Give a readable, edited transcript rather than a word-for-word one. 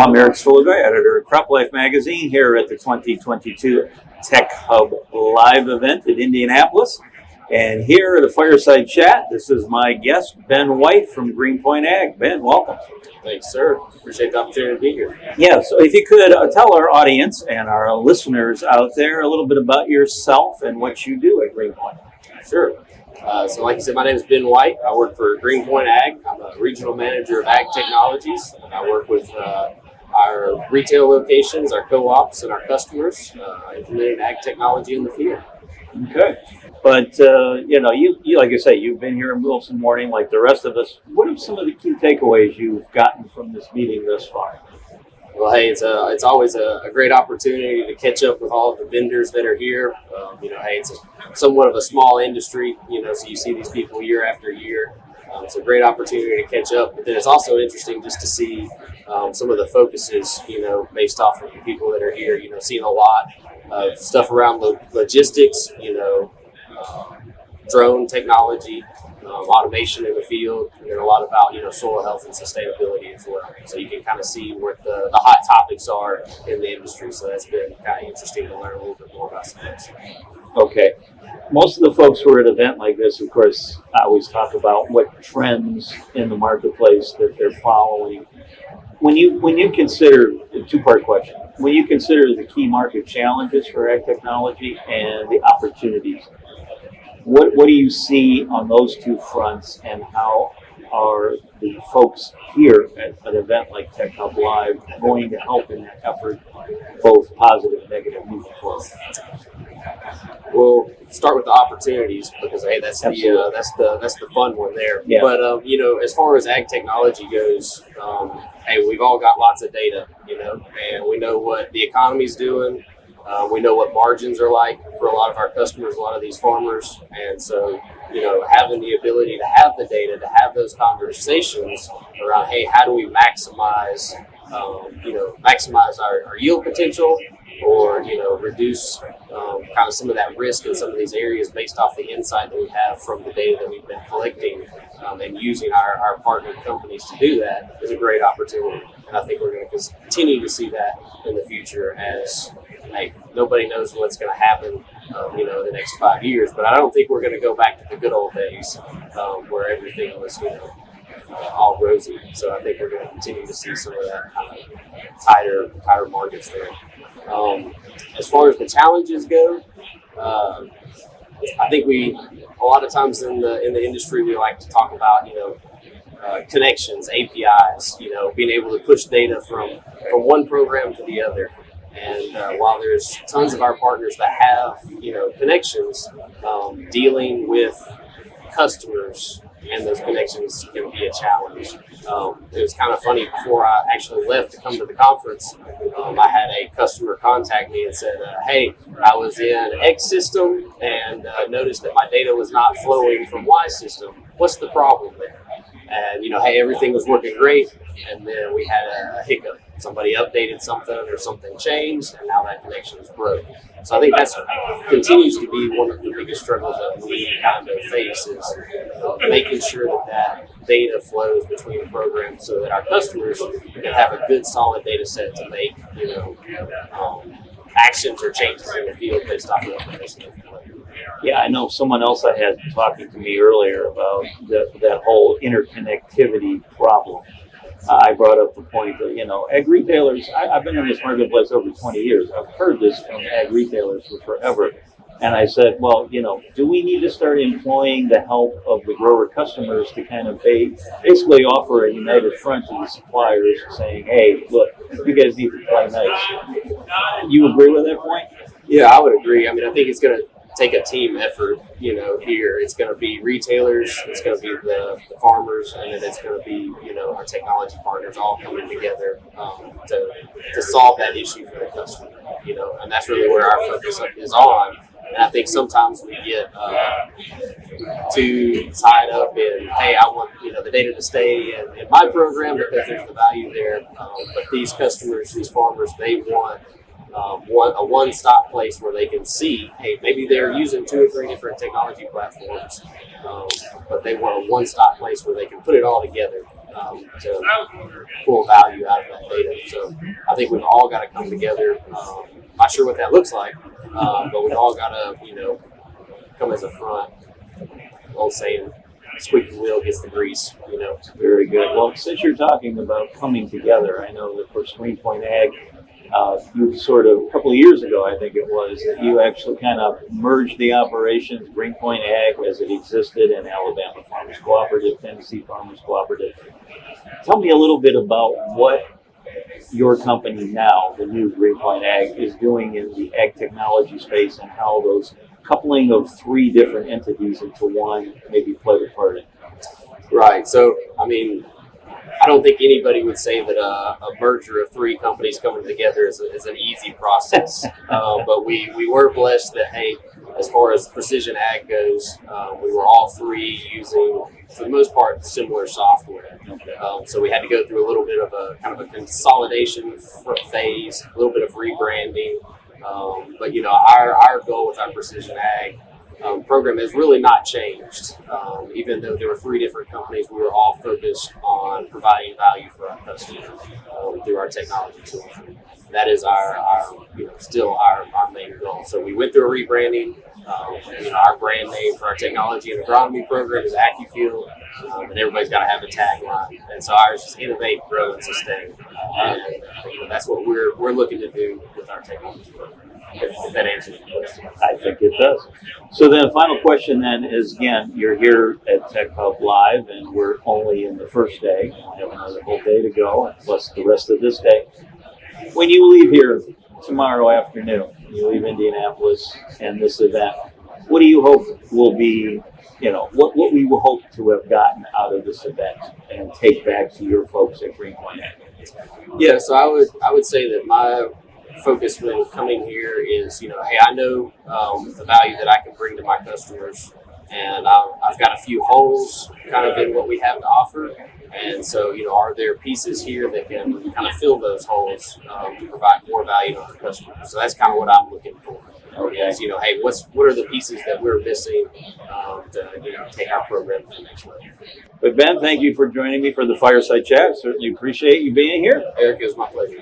I'm Eric Sfiligoj, editor of CropLife magazine, here at the 2022 Tech Hub Live event in Indianapolis. And here at the FireSide chat, this is my guest, Ben White from GreenPoint AG. Ben, welcome. Thanks, sir. Appreciate the opportunity to be here. Yeah, so if you could tell our audience and our listeners out there a little bit about yourself and what you do at GreenPoint. Sure. So like you said, my name is Ben White. I work for GreenPoint Ag. I'm a regional manager of ag technologies. And I work with our retail locations, our co-ops, and our customers, implementing ag technology in the field. Okay. But, you like I say, you've been here in Wilson morning like the rest of us. What are some of the key takeaways you've gotten from this meeting thus far? Well, hey, it's always a great opportunity to catch up with all of the vendors that are here. Hey, it's somewhat of a small industry, so you see these people year after year. It's a great opportunity to catch up. But then it's also interesting just to see some of the focuses, based off of the people that are here. Seeing a lot of stuff around logistics, drone technology, automation in the field, and a lot about soil health and sustainability as well. So you can kind of see where the hot topics are in the industry. So that's been kind of interesting to learn a little bit more about some things. Okay. Most of the folks who are at an event like this, of course, I always talk about what trends in the marketplace that they're following. When you consider, a two-part question, when you consider the key market challenges for ag technology and the opportunities, what do you see on those two fronts, and how are the folks here at an event like Tech Hub Live going to help in that effort, both positive and negative, moving forward? We'll start with the opportunities because hey, that's the fun one there. Yeah. But as far as ag technology goes, hey, we've all got lots of data, and we know what the economy's doing. We know what margins are like for a lot of our customers, a lot of these farmers, and so having the ability to have the data, to have those conversations around, hey, how do we maximize our yield potential, or reduce kind of some of that risk in some of these areas based off the insight that we have from the data that we've been collecting, and using our partner companies to do that is a great opportunity. And I think we're going to continue to see that in the future as nobody knows what's going to happen, in the next 5 years. But I don't think we're going to go back to the good old days where everything was, all rosy. So I think we're going to continue to see some of that kind of tighter markets there. As far as the challenges go, I think a lot of times in the industry we like to talk about connections, APIs, being able to push data from one program to the other. And while there's tons of our partners that have connections, dealing with customers and those connections can be a challenge. It was kind of funny, before I actually left to come to the conference, I had a customer contact me and said, hey, I was in X system and noticed that my data was not flowing from Y system. What's the problem there? And, hey, everything was working great, and then we had a hiccup. Somebody updated something or something changed, and now that connection is broke. So I think that continues to be one of the biggest struggles that we kind of face, is making sure that data flows between programs so that our customers can have a good, solid data set to make, actions or changes in the field based off the information. Yeah, I know someone else I had talking to me earlier about that whole interconnectivity problem. I brought up the point that, ag retailers, I've been in this marketplace over 20 years. I've heard this from ag retailers for forever. And I said, well, do we need to start employing the help of the grower customers to kind of basically offer a united front to the suppliers, saying, hey, look, you guys need to play nice. You agree with that point? Yeah, I would agree. I mean, I think it's going to take a team effort, here. It's going to be retailers, it's going to be the farmers, and then it's going to be, our technology partners all coming together to solve that issue for the customer, and that's really where our focus is on. And I think sometimes we get too tied up in, hey, I want the data to stay in my program because there's the value there. But these customers, these farmers, they want a one-stop place where they can see, hey, maybe they're using 2 or 3 different technology platforms, but they want a one-stop place where they can put it all together to pull value out of that data. So I think we've all got to come together. Not sure what that looks like, but we've all got to, come as a front. Old saying, squeaky wheel gets the grease. Very good. Well, since you're talking about coming together, I know that for GreenPoint Ag, you sort of, a couple of years ago, I think it was, that you actually kind of merged the operations, GreenPoint Ag, as it existed in Alabama Farmers Cooperative, Tennessee Farmers Cooperative. Tell me a little bit about what your company now, the new GreenPoint Ag, is doing in the ag technology space, and how those coupling of three different entities into one maybe played a part in. Right. So, I don't think anybody would say that a merger of three companies coming together is an easy process. But we were blessed that, hey, as far as precision ag goes, we were all three using, for the most part, similar software. So we had to go through a little bit of a kind of a consolidation phase, a little bit of rebranding. But our goal with our precision ag program has really not changed. Even though there were three different companies, we were all focused on providing value for our customers through our technology tools. That is still our main goal. So we went through a rebranding. Our brand name for our technology and agronomy program is AccuField, and everybody's got to have a tagline. And so ours is innovate, grow, and sustain. And that's what we're looking to do with our technology program. If that answers the question. I think it does. So then, final question then is, again, you're here at Tech Hub Live, and we're only in the first day. We have another whole day to go, plus the rest of this day. When you leave here tomorrow afternoon, you leave Indianapolis and this event, what do you hope will be, what we will hope to have gotten out of this event and take back to your folks at GreenPoint Ag? Yeah, so I would say that my focus when coming here is, hey, I know the value that I can bring to my customers, and I've got a few holes kind of in what we have to offer. And so, are there pieces here that can kind of fill those holes to provide more value to our customers? So that's kind of what I'm looking for. Okay. Is, hey, what are the pieces that we're missing to take our program to the next level? But Ben, thank you for joining me for the Fireside Chat. Certainly appreciate you being here. Eric, it was my pleasure.